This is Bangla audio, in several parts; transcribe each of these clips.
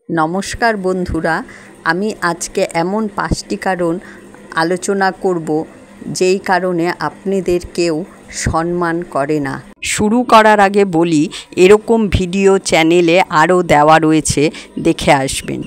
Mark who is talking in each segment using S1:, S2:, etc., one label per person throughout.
S1: নমস্কার বন্ধুরা, আমি আজকে এমন 5টি কারণ আলোচনা করব যেই কারণে আপনাদের কেউ সম্মান করে না। শুরু করার আগে বলি, এরকম ভিডিও চ্যানেলে আরও দেওয়া রয়েছে, দেখে আসবেন।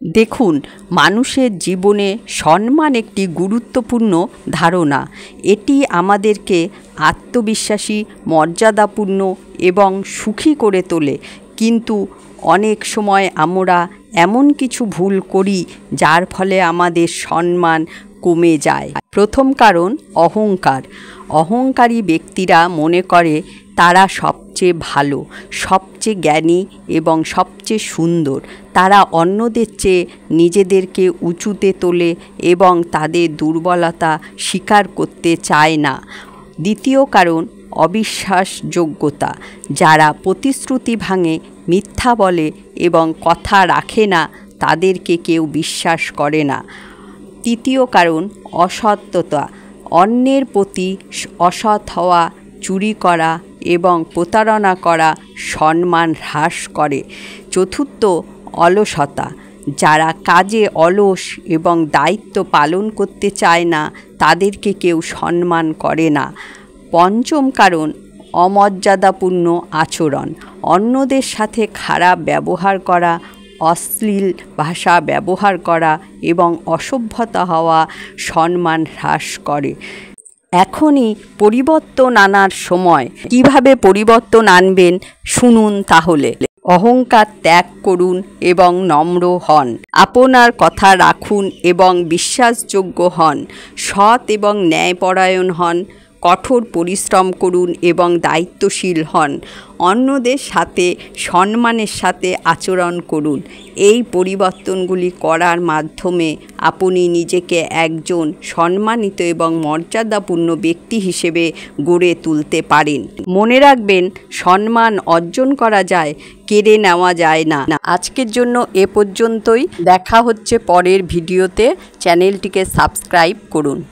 S1: দেখুন, মানুষের জীবনে সম্মান একটি গুরুত্বপূর্ণ ধারণা। এটি আমাদেরকে আত্মবিশ্বাসী, মর্যাদাপূর্ণ এবং সুখী করে তোলে। কিন্তু অনেক সময় আমরা এমন কিছু ভুল করি যার ফলে আমাদের সম্মান কমে যায়। প্রথম কারণ অহংকার। অহংকারী ব্যক্তিরা মনে করে তারা সবচেয়ে ভালো, সবচেয়ে জ্ঞানী এবং সবচেয়ে সুন্দর। তারা অন্যদের চেয়ে নিজেদেরকে উঁচুতে তোলে এবং তাদের দুর্বলতা স্বীকার করতে চায় না। দ্বিতীয় কারণ অবিশ্বাসযোগ্যতা। যারা প্রতিশ্রুতি ভাঙে, মিথ্যা বলে এবং কথা রাখে না, তাদেরকে কেউ বিশ্বাস করে না। তৃতীয় কারণ অসত্যতা। অন্যের প্রতি অসৎ হওয়া, চুরি করা এবং প্রতারণা করা সম্মান হ্রাস করে। চতুর্থ অলসতা। যারা কাজে অলস এবং দায়িত্ব পালন করতে চায় না, তাদেরকে কেউ সম্মান করে না। পঞ্চম কারণ অমর্যাদাপূর্ণ আচরণ। অন্যদের সাথে খারাপ ব্যবহার করা, অশ্লীল ভাষা ব্যবহার করা এবং অসভ্যতা হওয়া সম্মান হ্রাস করে। এখনই পরিবর্তন আনার সময়। কিভাবে পরিবর্তন আনবেন শুনুন তাহলে। অহংকার ত্যাগ করুন এবং নম্র হন। আপনার কথা রাখুন এবং বিশ্বাসযোগ্য হন। সৎ এবং ন্যায়পরায়ণ হন। কঠোর পরিশ্রম করুন এবং দায়িত্বশীল হন। অন্যদের সাথে সম্মানের সাথে আচরণ করুন। এই পরিবর্তনগুলি করার মাধ্যমে আপনি নিজেকে একজন সম্মানিত এবং মর্যাদাপূর্ণ ব্যক্তি হিসেবে গড়ে তুলতে পারেন। মনে রাখবেন, সম্মান অর্জন করা যায়, কেড়ে নেওয়া যায় না। আজকের জন্য এ পর্যন্তই। দেখা হচ্ছে পরের ভিডিওতে। চ্যানেলটিকে সাবস্ক্রাইব করুন।